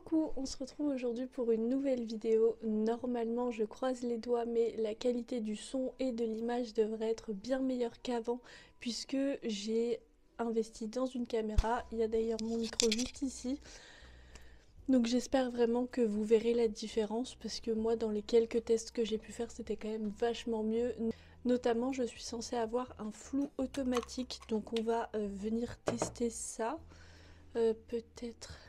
Coucou, on se retrouve aujourd'hui pour une nouvelle vidéo. Normalement je croise les doigts mais la qualité du son et de l'image devrait être bien meilleure qu'avant puisque j'ai investi dans une caméra. Il y a d'ailleurs mon micro juste ici. Donc j'espère vraiment que vous verrez la différence parce que moi dans les quelques tests que j'ai pu faire c'était quand même vachement mieux. Notamment je suis censée avoir un flou automatique donc on va venir tester ça. Peut-être...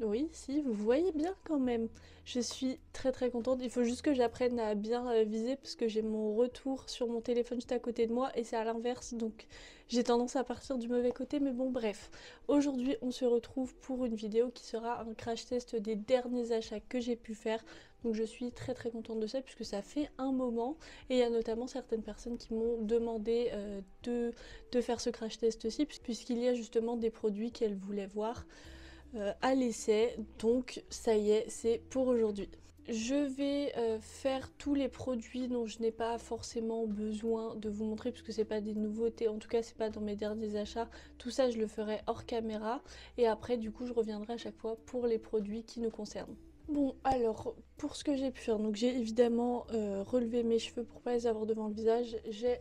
Oui, si, vous voyez bien quand même. Je suis très contente. Il faut juste que j'apprenne à bien viser parce que j'ai mon retour sur mon téléphone juste à côté de moi et c'est à l'inverse. Donc j'ai tendance à partir du mauvais côté. Mais bon, bref. Aujourd'hui, on se retrouve pour une vidéo qui sera un crash test des derniers achats que j'ai pu faire. Donc je suis très contente de ça puisque ça fait un moment. Et il y a notamment certaines personnes qui m'ont demandé de faire ce crash test-ci puisqu'il y a justement des produits qu'elles voulaient voir à l'essai, donc ça y est, c'est pour aujourd'hui. Je vais faire tous les produits dont je n'ai pas forcément besoin de vous montrer puisque c'est pas des nouveautés, en tout cas c'est pas dans mes derniers achats. Tout ça je le ferai hors caméra et après du coup je reviendrai à chaque fois pour les produits qui nous concernent. Bon alors pour ce que j'ai pu faire, donc j'ai évidemment relevé mes cheveux pour pas les avoir devant le visage. J'ai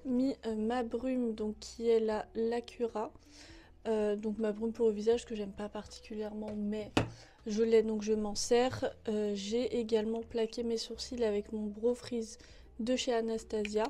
mis ma brume donc qui est la Lacura. Donc ma brume pour le visage que j'aime pas particulièrement mais je l'ai donc je m'en sers. J'ai également plaqué mes sourcils avec mon Brow Freeze de chez Anastasia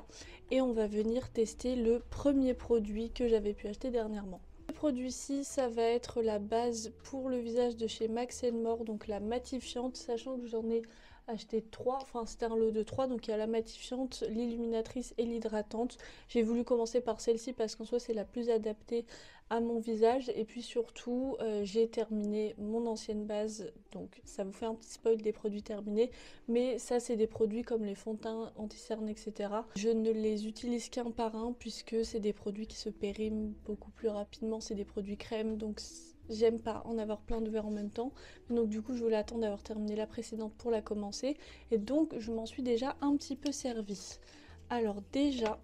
et on va venir tester le premier produit que j'avais pu acheter dernièrement. Ce produit-ci, ça va être la base pour le visage de chez Max More, donc la matifiante, sachant que j'en ai acheté 3, enfin c'était un lot de 3, donc il y a la matifiante, l'illuminatrice et l'hydratante. J'ai voulu commencer par celle-ci parce qu'en soi c'est la plus adaptée à mon visage et puis surtout j'ai terminé mon ancienne base, donc ça vous fait un petit spoil des produits terminés, mais ça c'est des produits comme les fonds de teint, anti-cerne, etc. Je ne les utilise qu'un par un puisque c'est des produits qui se périment beaucoup plus rapidement, c'est des produits crème, donc j'aime pas en avoir plein de verres en même temps. Donc du coup je voulais attendre d'avoir terminé la précédente pour la commencer et donc je m'en suis déjà un petit peu servie. Alors déjà,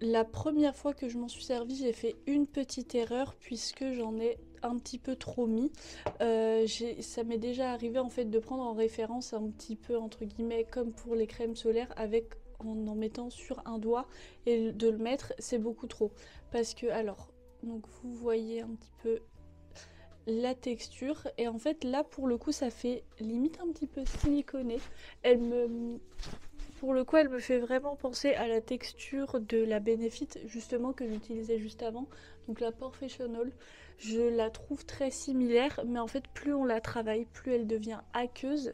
la première fois que je m'en suis servie, j'ai fait une petite erreur puisque j'en ai un petit peu trop mis. Ça m'est déjà arrivé en fait de prendre en référence un petit peu entre guillemets comme pour les crèmes solaires avec en mettant sur un doigt et de le mettre, c'est beaucoup trop. Parce que alors, donc vous voyez un petit peu la texture et en fait là pour le coup ça fait limite un petit peu siliconé. Pour le coup, elle me fait vraiment penser à la texture de la Benefit, justement, que j'utilisais juste avant. Donc la Professional, je la trouve très similaire, mais en fait, plus on la travaille, plus elle devient aqueuse.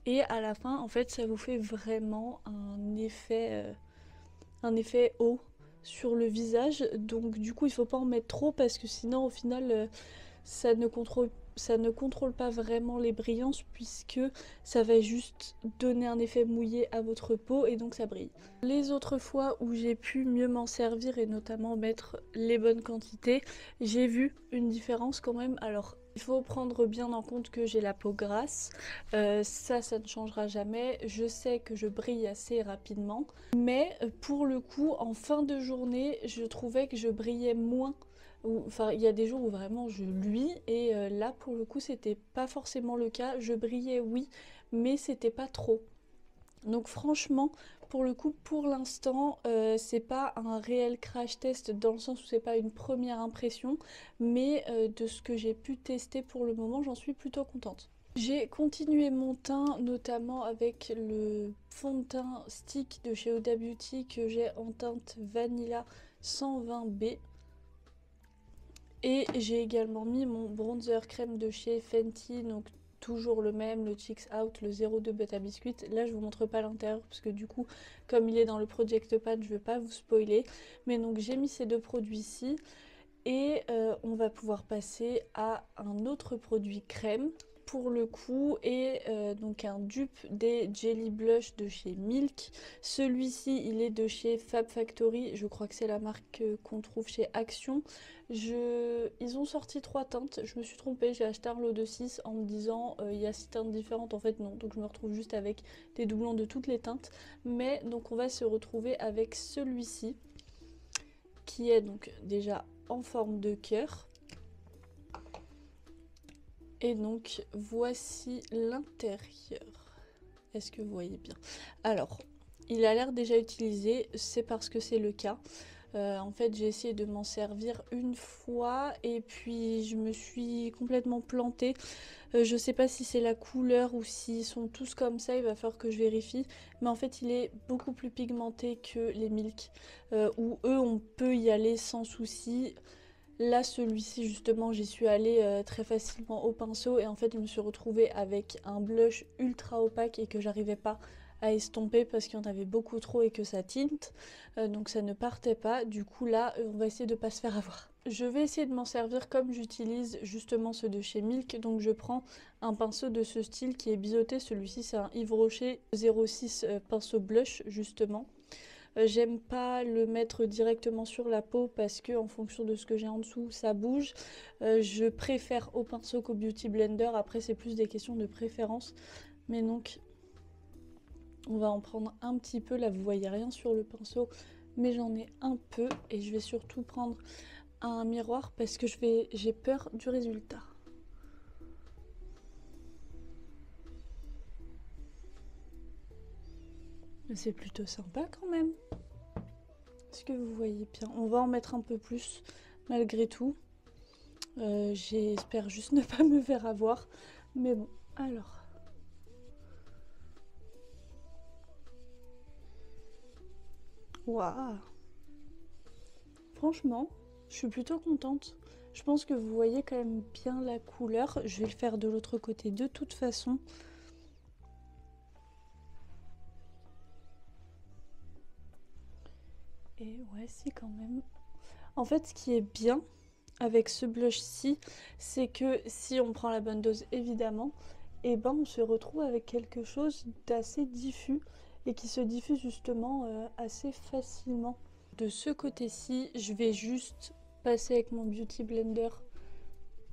Et à la fin, en fait, ça vous fait vraiment un effet eau sur le visage. Donc du coup, il faut pas en mettre trop parce que sinon, au final, ça ne contrôle pas vraiment les brillances puisque ça va juste donner un effet mouillé à votre peau et donc ça brille. Les autres fois où j'ai pu mieux m'en servir et notamment mettre les bonnes quantités, j'ai vu une différence quand même. Alors il faut prendre bien en compte que j'ai la peau grasse, ça ne changera jamais. Je sais que je brille assez rapidement, mais pour le coup en fin de journée je trouvais que je brillais moins. Enfin, il y a des jours où vraiment je luis et là pour le coup c'était pas forcément le cas. Je brillais oui, mais c'était pas trop. Donc franchement, pour le coup, pour l'instant, c'est pas un réel crash test dans le sens où c'est pas une première impression, mais de ce que j'ai pu tester pour le moment, j'en suis plutôt contente. J'ai continué mon teint notamment avec le fond de teint stick de chez Huda Beauty que j'ai en teinte Vanilla 120B. Et j'ai également mis mon bronzer crème de chez Fenty, donc toujours le même, le Cheeks Out, le 02 Butter Biscuit. Là je vous montre pas l'intérieur parce que du coup comme il est dans le Project Pan je vais pas vous spoiler. Mais donc j'ai mis ces deux produits-ci et on va pouvoir passer à un autre produit crème pour le coup et donc un dupe des Jelly Blush de chez Milk. Celui-ci il est de chez Fab Factory, je crois que c'est la marque qu'on trouve chez Action. Ils ont sorti 3 teintes, je me suis trompée, j'ai acheté un lot de 6 en me disant il y a 6 teintes différentes, en fait non, donc je me retrouve juste avec des doublons de toutes les teintes. Mais donc on va se retrouver avec celui-ci qui est donc déjà en forme de cœur. Et donc voici l'intérieur. Est-ce que vous voyez bien? Alors, il a l'air déjà utilisé, c'est parce que c'est le cas. En fait, j'ai essayé de m'en servir une fois et puis je me suis complètement plantée. Je sais pas si c'est la couleur ou s'ils sont tous comme ça, il va falloir que je vérifie. Mais en fait, il est beaucoup plus pigmenté que les Milk, où eux, on peut y aller sans souci. Là, celui-ci, justement, j'y suis allée très facilement au pinceau et en fait, je me suis retrouvée avec un blush ultra opaque et que j'arrivais pas à estomper parce qu'il y en avait beaucoup trop et que ça tinte. Donc ça ne partait pas. Du coup, là, on va essayer de pas se faire avoir. Je vais essayer de m'en servir comme j'utilise justement ceux de chez Milk. Donc je prends un pinceau de ce style qui est biseauté. Celui-ci, c'est un Yves Rocher 06 pinceau blush, justement. J'aime pas le mettre directement sur la peau parce que en fonction de ce que j'ai en dessous, ça bouge. Je préfère au pinceau qu'au Beauty Blender. Après, c'est plus des questions de préférence. Mais donc, on va en prendre un petit peu. Là, vous voyez rien sur le pinceau, mais j'en ai un peu. Et je vais surtout prendre un miroir parce que j'ai peur du résultat. C'est plutôt sympa quand même. Est-ce que vous voyez bien? On va en mettre un peu plus malgré tout. J'espère juste ne pas me faire avoir. Mais bon, alors. Waouh! Franchement, je suis plutôt contente. Je pense que vous voyez quand même bien la couleur. Je vais le faire de l'autre côté de toute façon. Et ouais, si quand même. En fait, ce qui est bien avec ce blush-ci, c'est que si on prend la bonne dose, évidemment, et ben on se retrouve avec quelque chose d'assez diffus et qui se diffuse justement assez facilement. De ce côté-ci, je vais juste passer avec mon Beauty Blender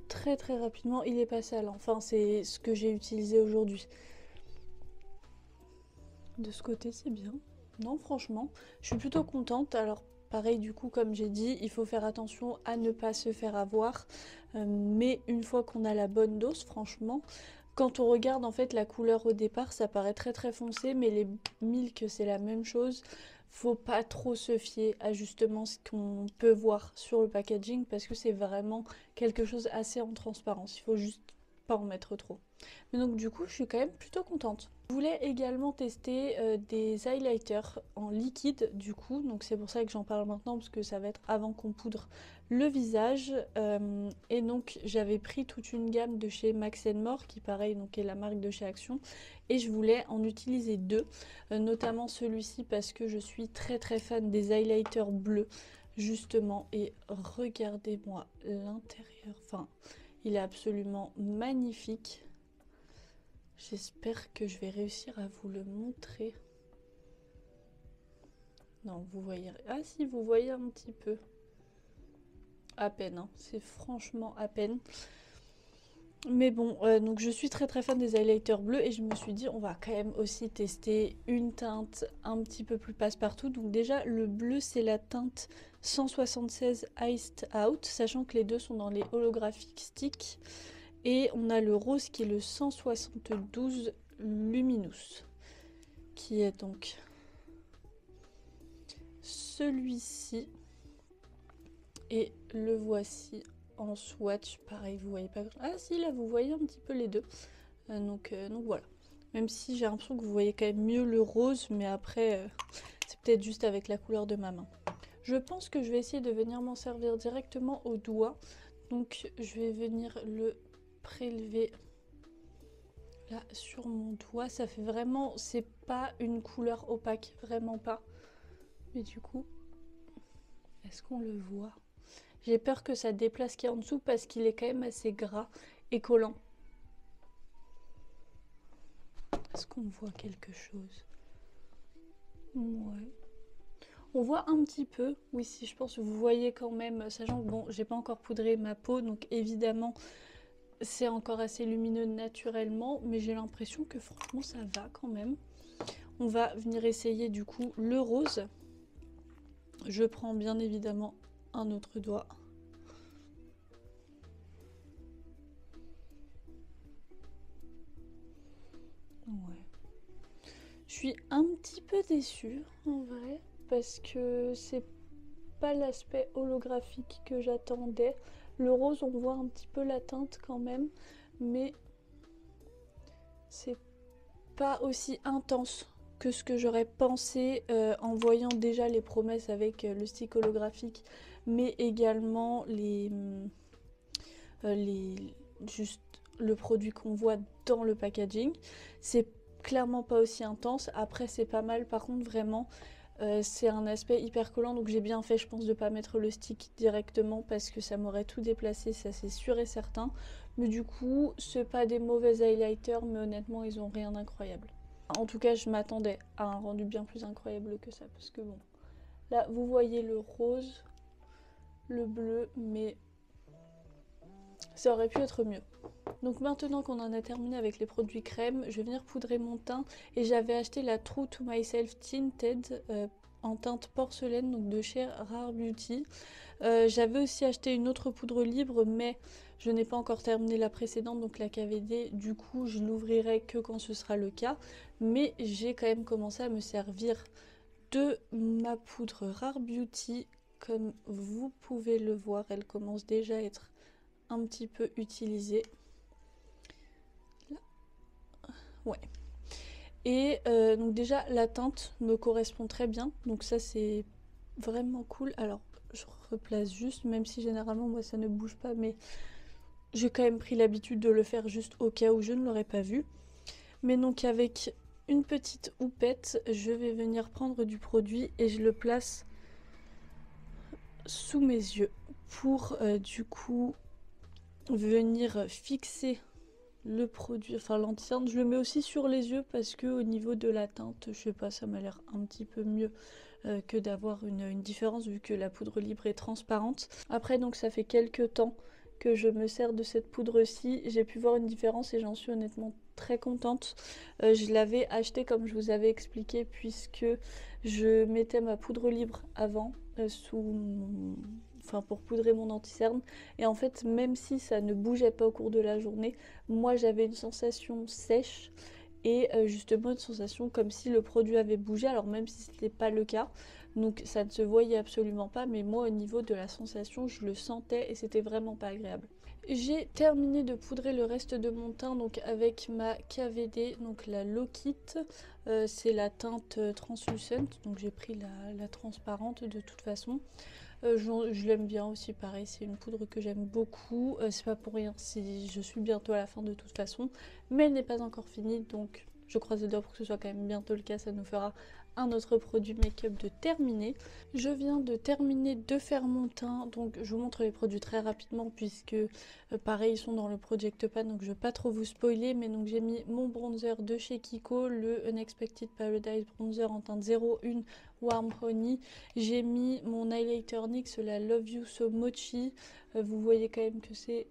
très très rapidement. Il est pas sale, enfin c'est ce que j'ai utilisé aujourd'hui. De ce côté, c'est bien. Non, franchement, je suis plutôt contente. Alors, pareil, du coup, comme j'ai dit, il faut faire attention à ne pas se faire avoir. Mais une fois qu'on a la bonne dose, franchement, quand on regarde en fait la couleur au départ, ça paraît très très foncé, mais les Milk, c'est la même chose. Faut pas trop se fier à justement ce qu'on peut voir sur le packaging parce que c'est vraiment quelque chose assez en transparence. Il faut juste pas en mettre trop. Mais donc du coup, je suis quand même plutôt contente. Je voulais également tester des highlighters en liquide du coup, donc c'est pour ça que j'en parle maintenant parce que ça va être avant qu'on poudre le visage. Et donc j'avais pris toute une gamme de chez Max More qui pareil donc est la marque de chez Action et je voulais en utiliser deux, notamment celui-ci parce que je suis très très fan des highlighters bleus justement et regardez-moi l'intérieur, enfin il est absolument magnifique. J'espère que je vais réussir à vous le montrer. Non, vous voyez... Ah si, vous voyez un petit peu. À peine, hein. C'est franchement à peine. Mais bon, donc je suis très très fan des highlighters bleus et je me suis dit on va quand même aussi tester une teinte un petit peu plus passe-partout. Donc déjà, le bleu c'est la teinte 176 Iced Out, sachant que les deux sont dans les holographic sticks. Et on a le rose qui est le 172 Luminous, qui est donc celui-ci. Et le voici en swatch. Pareil, vous voyez pas... Ah si, là, vous voyez un petit peu les deux. Donc voilà. Même si j'ai l'impression que vous voyez quand même mieux le rose, mais après, c'est peut-être juste avec la couleur de ma main. Je pense que je vais essayer de venir m'en servir directement au doigt. Donc je vais venir le prélever là sur mon doigt. Ça fait vraiment, c'est pas une couleur opaque, vraiment pas. Mais du coup, est-ce qu'on le voit? J'ai peur que ça déplace ce qu'il y a en dessous parce qu'il est quand même assez gras et collant. Est-ce qu'on voit quelque chose? Ouais. On voit un petit peu, oui, si je pense que vous voyez quand même, sachant que bon, j'ai pas encore poudré ma peau, donc évidemment c'est encore assez lumineux naturellement, mais j'ai l'impression que franchement ça va quand même. On va venir essayer du coup le rose. Je prends bien évidemment un autre doigt. Ouais. Je suis un petit peu déçue en vrai parce que c'est pas l'aspect holographique que j'attendais. Le rose, on voit un petit peu la teinte quand même, mais c'est pas aussi intense que ce que j'aurais pensé en voyant déjà les promesses avec le stick holographique, mais également les juste le produit qu'on voit dans le packaging. C'est clairement pas aussi intense. Après, c'est pas mal. Par contre, vraiment, c'est un aspect hyper collant. Donc, j'ai bien fait, je pense, de pas mettre le stick directement parce que ça m'aurait tout déplacé. Ça, c'est sûr et certain. Mais du coup, c'est pas des mauvais highlighters, mais honnêtement, ils ont rien d'incroyable. En tout cas, je m'attendais à un rendu bien plus incroyable que ça. Parce que bon, là, vous voyez le rose, le bleu, mais ça aurait pu être mieux. Donc maintenant qu'on en a terminé avec les produits crème, je vais venir poudrer mon teint et j'avais acheté la True to Myself Tinted en teinte porcelaine, donc de chez Rare Beauty. J'avais aussi acheté une autre poudre libre, mais je n'ai pas encore terminé la précédente, donc la KVD. Du coup, je l'ouvrirai que quand ce sera le cas. Mais j'ai quand même commencé à me servir de ma poudre Rare Beauty. Comme vous pouvez le voir, elle commence déjà à être un petit peu utilisée. Là. Ouais. Et donc déjà, la teinte me correspond très bien. Donc ça, c'est vraiment cool. Alors, je replace juste, même si généralement, moi, ça ne bouge pas. Mais j'ai quand même pris l'habitude de le faire juste au cas où je ne l'aurais pas vu. Mais donc, avec une petite houppette, je vais venir prendre du produit et je le place sous mes yeux pour du coup venir fixer le produit, enfin l'anti-cerne. Je le mets aussi sur les yeux parce que au niveau de la teinte, je sais pas, ça m'a l'air un petit peu mieux que d'avoir une différence vu que la poudre libre est transparente. Après, donc ça fait quelques temps que je me sers de cette poudre-ci. J'ai pu voir une différence et j'en suis honnêtement très contente. Je l'avais achetée comme je vous avais expliqué puisque je mettais ma poudre libre avant sous mon... Enfin, pour poudrer mon anti-cerne. Et en fait, même si ça ne bougeait pas au cours de la journée, moi j'avais une sensation sèche et justement une sensation comme si le produit avait bougé, alors même si ce n'était pas le cas. Donc ça ne se voyait absolument pas, mais moi au niveau de la sensation, je le sentais et c'était vraiment pas agréable. J'ai terminé de poudrer le reste de mon teint donc avec ma KVD, donc la Low Kit. C'est la teinte translucent, donc j'ai pris la transparente de toute façon. Je l'aime bien aussi, pareil, c'est une poudre que j'aime beaucoup. C'est pas pour rien si je suis bientôt à la fin de toute façon, mais elle n'est pas encore finie, donc je croise les doigts pour que ce soit quand même bientôt le cas. Ça nous fera un autre produit make-up de terminé. Je viens de terminer de faire mon teint, donc je vous montre les produits très rapidement puisque pareil ils sont dans le Project Pan, donc je ne vais pas trop vous spoiler, mais donc j'ai mis mon bronzer de chez Kiko, le Unexpected Paradise Bronzer en teinte 01 Warm Honey. J'ai mis mon highlighter NYX, la Love You So Mochi. Vous voyez quand même que c'est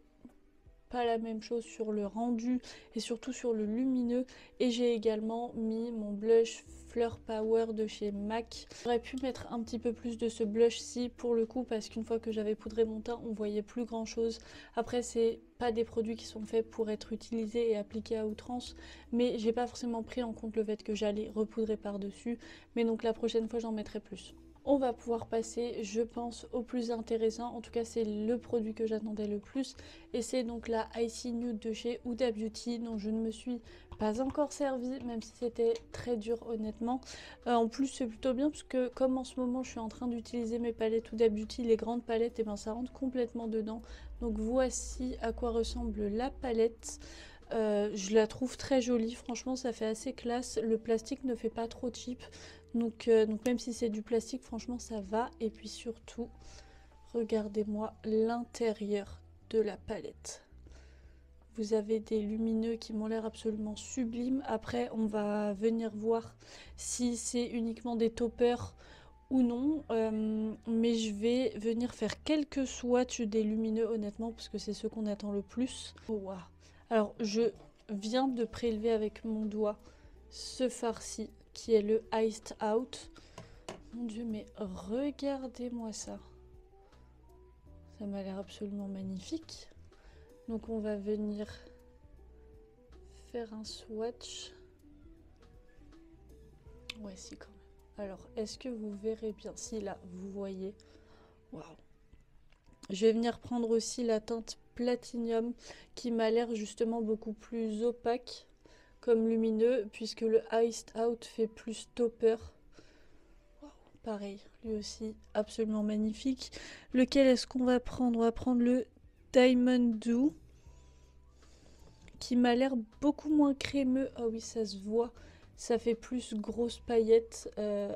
pas la même chose sur le rendu et surtout sur le lumineux. Et j'ai également mis mon blush Fleur Power de chez MAC. J'aurais pu mettre un petit peu plus de ce blush-ci pour le coup parce qu'une fois que j'avais poudré mon teint, on voyait plus grand chose. Après, c'est pas des produits qui sont faits pour être utilisés et appliqués à outrance, mais j'ai pas forcément pris en compte le fait que j'allais repoudrer par-dessus. Mais donc la prochaine fois, j'en mettrai plus. On va pouvoir passer, je pense, au plus intéressant. En tout cas, c'est le produit que j'attendais le plus. Et c'est donc la Icy Nude de chez Huda Beauty, dont je ne me suis pas encore servie, même si c'était très dur, honnêtement. En plus, c'est plutôt bien, parce que comme en ce moment, je suis en train d'utiliser mes palettes Huda Beauty, les grandes palettes, et ben ça rentre complètement dedans. Donc voici à quoi ressemble la palette. Je la trouve très jolie, franchement ça fait assez classe, le plastique ne fait pas trop cheap, donc même si c'est du plastique, franchement ça va. Et puis surtout, regardez-moi l'intérieur de la palette. Vous avez des lumineux qui m'ont l'air absolument sublimes. Après, on va venir voir si c'est uniquement des toppers ou non. Mais je vais venir faire quelques swatchs des lumineux, honnêtement, parce que c'est ce qu'on attend le plus. Oh, wow. Alors, je viens de prélever avec mon doigt ce fard-ci, qui est le Iced Out. Mon Dieu, mais regardez-moi ça. Ça m'a l'air absolument magnifique. Donc on va venir faire un swatch. Ouais, si, quand même. Alors, est-ce que vous verrez bien? Si, là, vous voyez. Waouh. Je vais venir prendre aussi la teinte Platinium qui m'a l'air justement beaucoup plus opaque comme lumineux puisque le Iced Out fait plus topper. Wow. Pareil, lui aussi absolument magnifique. Lequel est-ce qu'on va prendre? On va prendre le Diamond Dew qui m'a l'air beaucoup moins crémeux. Ah oui, ça se voit. Ça fait plus grosse paillette.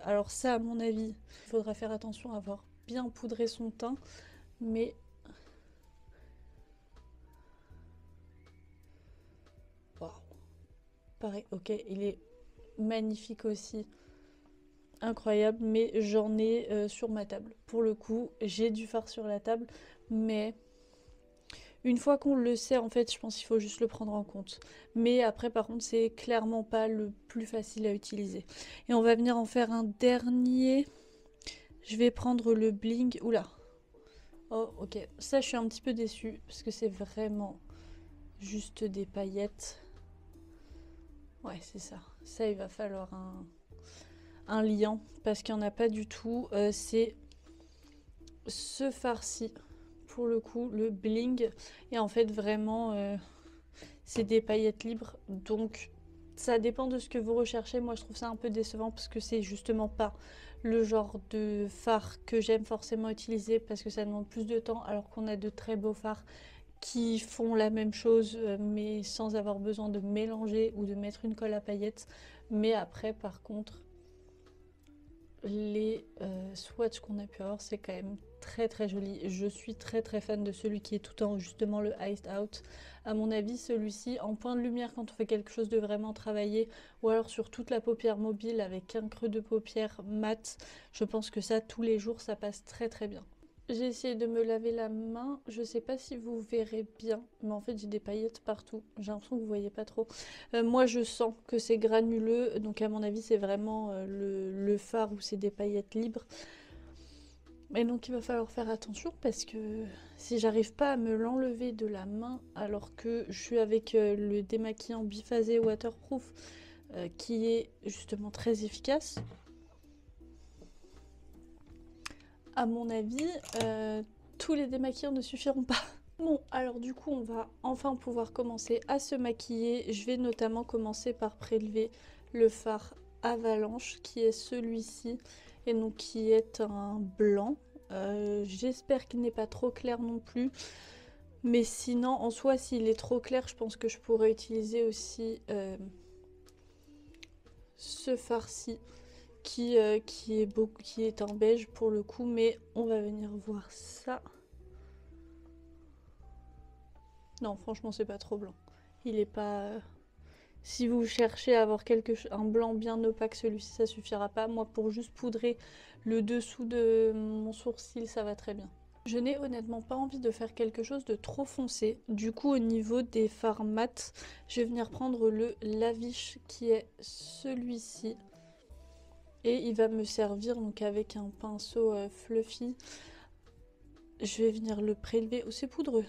Alors ça, à mon avis, il faudra faire attention à avoir bien poudré son teint. Mais waouh, pareil, ok, il est magnifique aussi, incroyable, mais j'en ai sur ma table. Pour le coup, j'ai du fard sur la table, mais une fois qu'on le sait, en fait, je pense qu'il faut juste le prendre en compte. Mais après, par contre, c'est clairement pas le plus facile à utiliser. Et on va venir en faire un dernier. Je vais prendre le bling. Oula. Oh, ok. Ça, je suis un petit peu déçue parce que c'est vraiment juste des paillettes. Ouais, c'est ça. Ça, il va falloir un liant parce qu'il n'y en a pas du tout. C'est ce farci pour le coup, le bling. Et en fait, vraiment, c'est des paillettes libres. Donc, ça dépend de ce que vous recherchez. Moi, je trouve ça un peu décevant parce que c'est justement pas le genre de fard que j'aime forcément utiliser parce que ça demande plus de temps alors qu'on a de très beaux fards qui font la même chose mais sans avoir besoin de mélanger ou de mettre une colle à paillettes. Mais après, par contre, les swatchs qu'on a pu avoir, c'est quand même très très joli. Je suis très très fan de celui qui est tout en justement le Iced Out. À mon avis, celui-ci, en point de lumière quand on fait quelque chose de vraiment travaillé, ou alors sur toute la paupière mobile avec un creux de paupière mat, je pense que ça, tous les jours, ça passe très très bien. J'ai essayé de me laver la main, je sais pas si vous verrez bien, mais en fait j'ai des paillettes partout, j'ai l'impression que vous voyez pas trop. Moi je sens que c'est granuleux, donc à mon avis c'est vraiment le fard où c'est des paillettes libres. Et donc il va falloir faire attention parce que si j'arrive pas à me l'enlever de la main alors que je suis avec le démaquillant biphasé waterproof qui est justement très efficace, à mon avis, tous les démaquillants ne suffiront pas. Bon, alors du coup, on va enfin pouvoir commencer à se maquiller. Je vais notamment commencer par prélever le fard Avalanche, qui est celui-ci, et donc qui est un blanc. J'espère qu'il n'est pas trop clair non plus. Mais sinon, en soi, s'il est trop clair, je pense que je pourrais utiliser aussi ce fard-ci qui est en beige pour le coup, mais on va venir voir ça. Non, franchement, c'est pas trop blanc. Il est pas. Si vous cherchez à avoir un blanc bien opaque, celui-ci, ça suffira pas. Moi, pour juste poudrer le dessous de mon sourcil, ça va très bien. Je n'ai honnêtement pas envie de faire quelque chose de trop foncé. Du coup, au niveau des fards mat, je vais venir prendre le Lavish qui est celui-ci. Et il va me servir donc avec un pinceau fluffy. Je vais venir le prélever. Oh, c'est poudreux.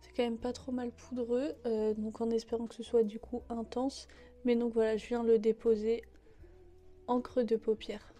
C'est quand même pas trop mal poudreux. Donc en espérant que ce soit du coup intense. Mais donc voilà, je viens le déposer en creux de paupière.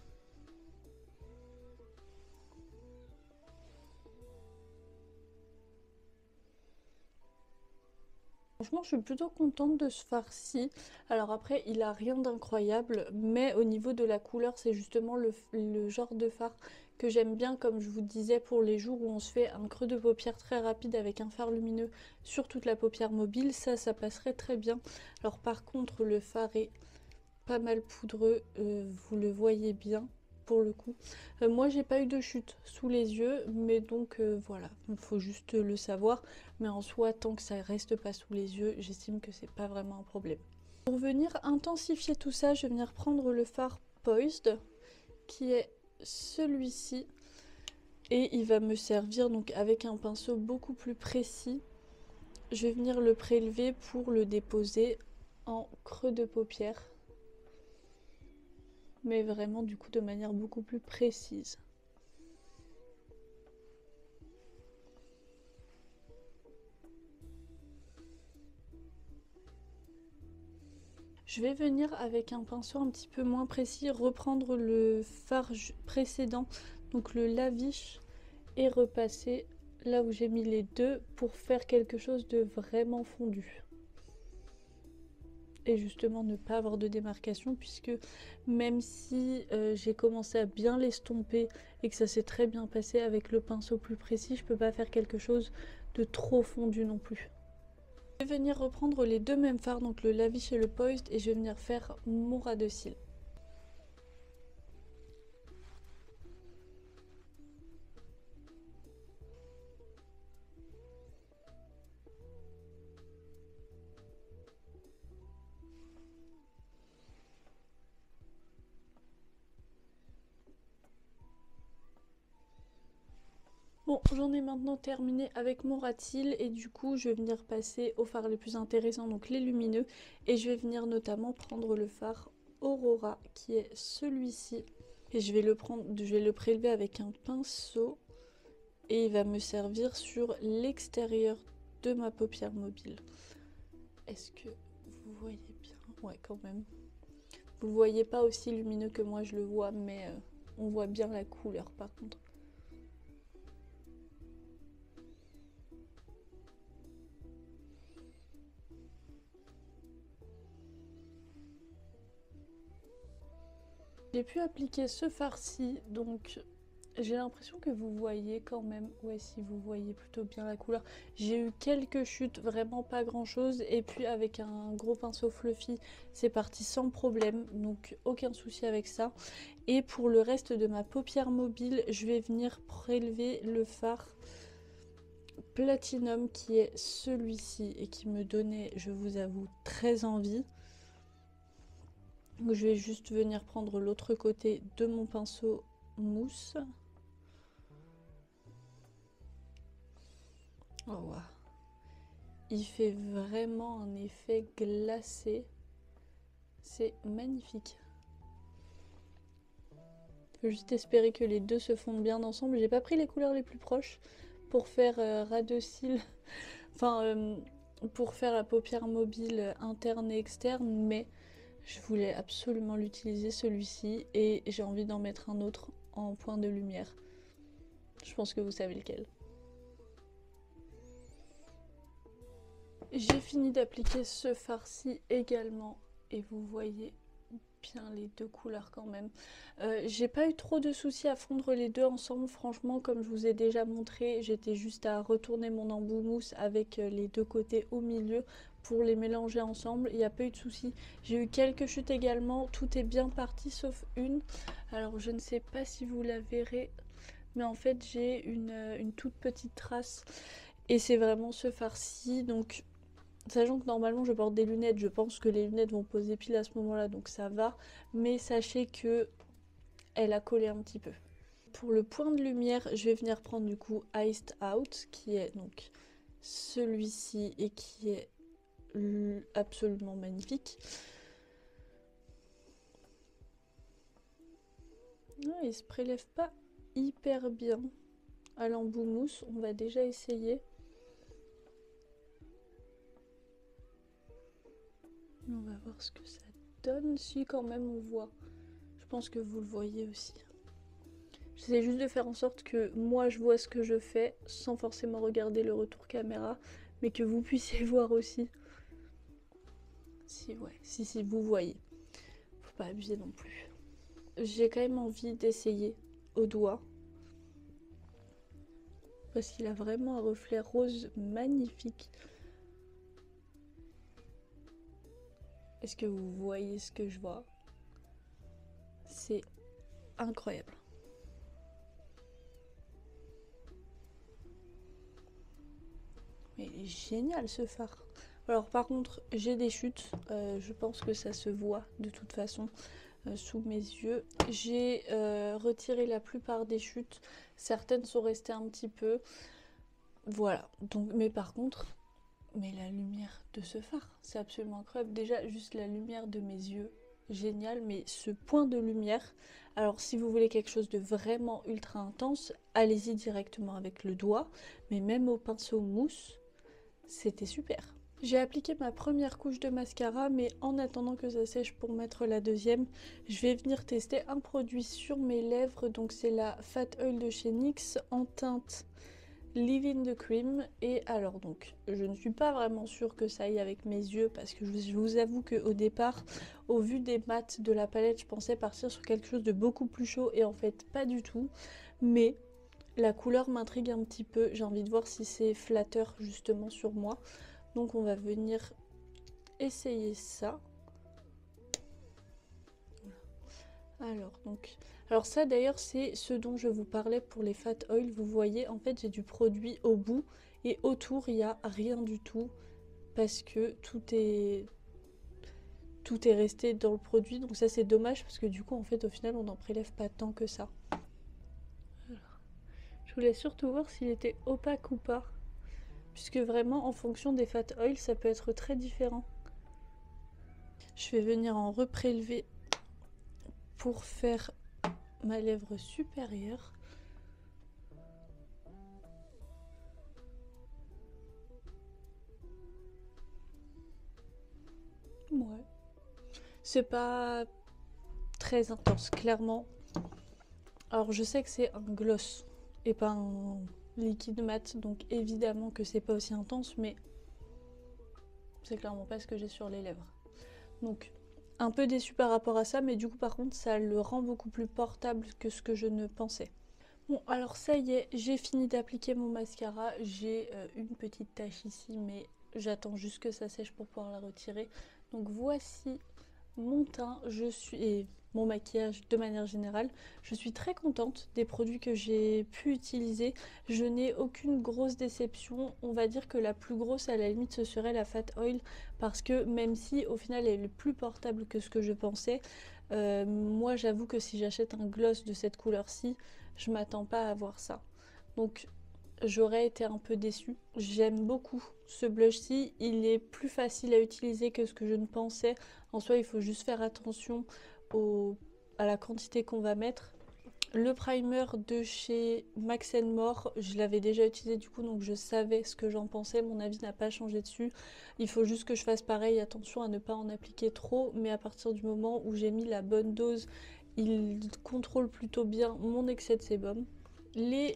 Franchement, je suis plutôt contente de ce fard-ci. Alors après, il a rien d'incroyable, mais au niveau de la couleur, c'est justement le genre de fard que j'aime bien, comme je vous disais, pour les jours où on se fait un creux de paupière très rapide avec un fard lumineux sur toute la paupière mobile. Ça passerait très bien. Alors par contre, le fard est pas mal poudreux, vous le voyez bien pour le coup. Moi j'ai pas eu de chute sous les yeux, mais donc voilà, il faut juste le savoir. Mais en soi, tant que ça reste pas sous les yeux, j'estime que c'est pas vraiment un problème. Pour venir intensifier tout ça, je vais venir prendre le fard Poised, qui est celui-ci. Et il va me servir donc avec un pinceau beaucoup plus précis. Je vais venir le prélever pour le déposer en creux de paupière, mais vraiment du coup de manière beaucoup plus précise. Je vais venir avec un pinceau un petit peu moins précis, reprendre le fard précédent, donc le Lavish, et repasser là où j'ai mis les deux pour faire quelque chose de vraiment fondu. Et justement ne pas avoir de démarcation, puisque même si j'ai commencé à bien l'estomper et que ça s'est très bien passé avec le pinceau plus précis, je peux pas faire quelque chose de trop fondu non plus. Je vais venir reprendre les deux mêmes fards, donc le Lavish et le Poised, et je vais venir faire mon ras de cils. Bon, j'en ai maintenant terminé avec mon ras de cils et du coup je vais venir passer aux fards les plus intéressants, donc les lumineux, et je vais venir notamment prendre le fard Aurora qui est celui-ci, et je vais le prélever avec un pinceau et il va me servir sur l'extérieur de ma paupière mobile. Est-ce que vous voyez bien? Ouais, quand même. Vous le voyez pas aussi lumineux que moi je le vois, mais on voit bien la couleur par contre. J'ai pu appliquer ce fard-ci, donc j'ai l'impression que vous voyez quand même. Ouais, si vous voyez plutôt bien la couleur. J'ai eu quelques chutes, vraiment pas grand chose, et puis avec un gros pinceau fluffy, c'est parti sans problème, donc aucun souci avec ça. Et pour le reste de ma paupière mobile, je vais venir prélever le fard Platinum qui est celui-ci et qui me donnait, je vous avoue, très envie. Donc je vais juste venir prendre l'autre côté de mon pinceau mousse. Oh wow. Il fait vraiment un effet glacé. C'est magnifique. Faut juste espérer que les deux se fondent bien ensemble. J'ai pas pris les couleurs les plus proches pour faire ras de cils. Enfin, pour faire la paupière mobile interne et externe, mais je voulais absolument l'utiliser celui-ci et j'ai envie d'en mettre un autre en point de lumière. Je pense que vous savez lequel. J'ai fini d'appliquer ce fard-ci également et vous voyez bien les deux couleurs quand même. J'ai pas eu trop de soucis à fondre les deux ensemble, franchement, comme je vous ai déjà montré, j'étais juste à retourner mon embout mousse avec les deux côtés au milieu pour les mélanger ensemble. Il n'y a pas eu de soucis. J'ai eu quelques chutes également, tout est bien parti sauf une. Alors je ne sais pas si vous la verrez, mais en fait j'ai une toute petite trace et c'est vraiment ce fard-ci, donc sachant que normalement je porte des lunettes, je pense que les lunettes vont poser pile à ce moment-là, donc ça va. Mais sachez que elle a collé un petit peu. Pour le point de lumière, je vais venir prendre du coup Iced Out, qui est donc celui-ci et qui est absolument magnifique. Ah, il se prélève pas hyper bien à l'embout mousse, on va déjà essayer. On va voir ce que ça donne. Si quand même on voit. Je pense que vous le voyez aussi. J'essaie juste de faire en sorte que moi je vois ce que je fais sans forcément regarder le retour caméra, mais que vous puissiez voir aussi. Si ouais, si vous voyez. Faut pas abuser non plus. J'ai quand même envie d'essayer au doigt. Parce qu'il a vraiment un reflet rose magnifique. Est-ce que vous voyez ce que je vois? C'est incroyable. Mais il est génial ce fard. Alors par contre, j'ai des chutes. Je pense que ça se voit de toute façon sous mes yeux. J'ai retiré la plupart des chutes. Certaines sont restées un petit peu. Voilà. Donc, mais par contre... Mais la lumière de ce phare, c'est absolument incroyable. Déjà, juste la lumière de mes yeux, génial. Mais ce point de lumière, alors si vous voulez quelque chose de vraiment ultra intense, allez-y directement avec le doigt. Mais même au pinceau mousse, c'était super. J'ai appliqué ma première couche de mascara, mais en attendant que ça sèche pour mettre la deuxième, je vais venir tester un produit sur mes lèvres. Donc c'est la Fat Oil de chez NYX en teinte Leave-in the Cream. Et alors donc, je ne suis pas vraiment sûre que ça aille avec mes yeux parce que je vous avoue qu'au départ, au vu des mats de la palette, je pensais partir sur quelque chose de beaucoup plus chaud et en fait pas du tout. Mais la couleur m'intrigue un petit peu, j'ai envie de voir si c'est flatteur justement sur moi. Donc on va venir essayer ça. Alors ça d'ailleurs c'est ce dont je vous parlais pour les fat oil. Vous voyez en fait j'ai du produit au bout et autour il n'y a rien du tout parce que tout est resté dans le produit. Donc ça c'est dommage parce que du coup en fait au final on n'en prélève pas tant que ça. Alors, je voulais surtout voir s'il était opaque ou pas. Puisque vraiment en fonction des fat oil ça peut être très différent. Je vais venir en reprélever pour faire ma lèvre supérieure. Ouais. C'est pas très intense, clairement. Alors je sais que c'est un gloss et pas un liquide mat, donc évidemment que c'est pas aussi intense, mais c'est clairement pas ce que j'ai sur les lèvres. Donc un peu déçue par rapport à ça, mais du coup par contre ça le rend beaucoup plus portable que ce que je ne pensais. Bon alors ça y est, j'ai fini d'appliquer mon mascara, j'ai une petite tache ici, mais j'attends juste que ça sèche pour pouvoir la retirer. Donc voici mon teint, et mon maquillage de manière générale. Je suis très contente des produits que j'ai pu utiliser. Je n'ai aucune grosse déception. On va dire que la plus grosse à la limite ce serait la Fat Oil parce que même si au final elle est plus portable que ce que je pensais, moi j'avoue que si j'achète un gloss de cette couleur-ci, je m'attends pas à avoir ça. Donc j'aurais été un peu déçue. J'aime beaucoup ce blush-ci. Il est plus facile à utiliser que ce que je ne pensais. En soi, il faut juste faire attention à la quantité qu'on va mettre. Le primer de chez Max More, je l'avais déjà utilisé du coup, donc je savais ce que j'en pensais. Mon avis n'a pas changé dessus. Il faut juste que je fasse pareil. Attention à ne pas en appliquer trop. Mais à partir du moment où j'ai mis la bonne dose, il contrôle plutôt bien mon excès de sébum. Les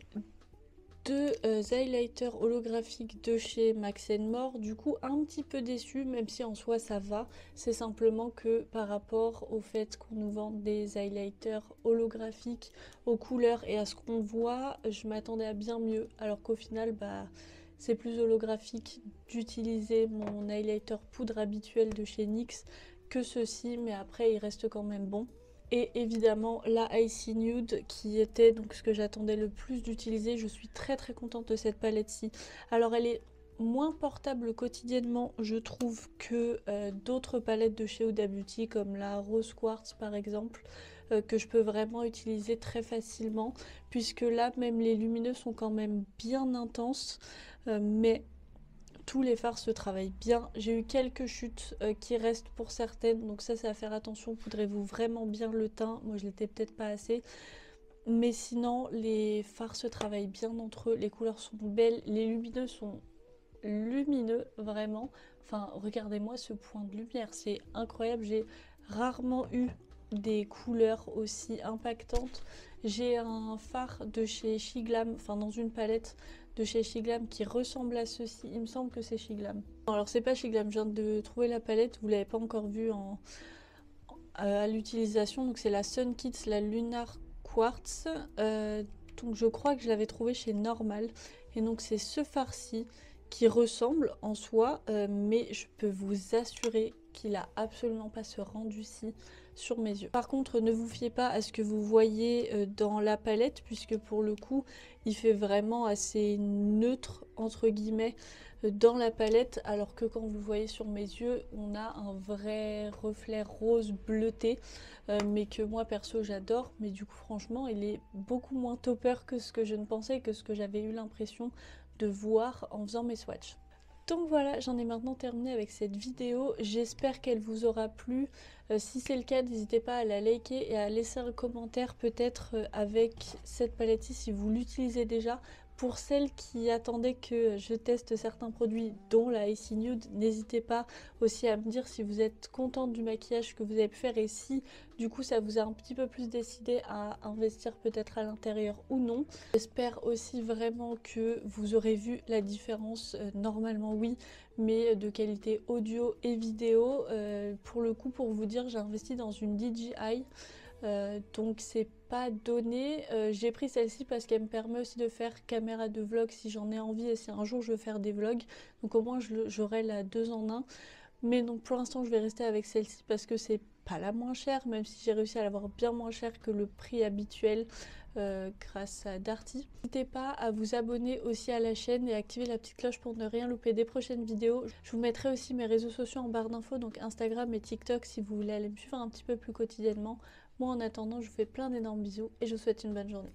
deux highlighters holographiques de chez Max More, du coup un petit peu déçu, même si en soi ça va. C'est simplement que par rapport au fait qu'on nous vende des highlighters holographiques aux couleurs et à ce qu'on voit, je m'attendais à bien mieux, alors qu'au final c'est plus holographique d'utiliser mon highlighter poudre habituel de chez NYX que ceci, mais après il reste quand même bon. Et évidemment la Icy Nude qui était donc ce que j'attendais le plus d'utiliser. Je suis très très contente de cette palette-ci. Alors elle est moins portable quotidiennement je trouve que d'autres palettes de chez Huda Beauty comme la Rose Quartz par exemple, que je peux vraiment utiliser très facilement puisque là même les lumineux sont quand même bien intenses, mais tous les fards se travaillent bien. J'ai eu quelques chutes qui restent pour certaines, donc ça c'est à faire attention. Poudrez-vous vraiment bien le teint. Moi je l'étais peut-être pas assez. Mais sinon les fards se travaillent bien entre eux. Les couleurs sont belles. Les lumineux sont lumineux vraiment. Enfin regardez-moi ce point de lumière. C'est incroyable. J'ai rarement eu des couleurs aussi impactantes. J'ai un fard de chez Shiglam, enfin dans une palette de chez Shiglam qui ressemble à ceci. Il me semble que c'est Shiglam. Alors c'est pas Shiglam, je viens de trouver la palette, vous l'avez pas encore vue à l'utilisation. Donc c'est la Sun Kids, la Lunar Quartz. Donc je crois que je l'avais trouvé chez Normal. Et donc c'est ce fard-ci qui ressemble en soi, mais je peux vous assurer qu'il a absolument pas ce rendu-ci sur mes yeux. Par contre, ne vous fiez pas à ce que vous voyez dans la palette, puisque pour le coup, il fait vraiment assez neutre, entre guillemets, dans la palette, alors que quand vous le voyez sur mes yeux, on a un vrai reflet rose bleuté, mais que moi perso j'adore. Mais du coup, franchement, il est beaucoup moins topper que ce que je ne pensais, que ce que j'avais eu l'impression de voir en faisant mes swatchs. Donc voilà, j'en ai maintenant terminé avec cette vidéo. J'espère qu'elle vous aura plu. Si c'est le cas, n'hésitez pas à la liker et à laisser un commentaire peut-être avec cette palette-ci si vous l'utilisez déjà, Pour celles qui attendaient que je teste certains produits, dont la Icy Nude, n'hésitez pas aussi à me dire si vous êtes contente du maquillage que vous avez pu faire et si du coup ça vous a un petit peu plus décidé à investir peut-être à l'intérieur ou non. J'espère aussi vraiment que vous aurez vu la différence, normalement oui, mais de qualité audio et vidéo. Pour le coup, pour vous dire, j'ai investi dans une DJI. Donc c'est pas donné. J'ai pris celle-ci parce qu'elle me permet aussi de faire caméra de vlog si j'en ai envie et si un jour je veux faire des vlogs. Donc au moins j'aurai la 2 en 1. Mais donc pour l'instant je vais rester avec celle-ci parce que c'est pas la moins chère, même si j'ai réussi à l'avoir bien moins cher que le prix habituel grâce à Darty. N'hésitez pas à vous abonner aussi à la chaîne et activer la petite cloche pour ne rien louper des prochaines vidéos. Je vous mettrai aussi mes réseaux sociaux en barre d'infos, donc Instagram et TikTok si vous voulez aller me suivre un petit peu plus quotidiennement. Moi en attendant, je vous fais plein d'énormes bisous et je vous souhaite une bonne journée.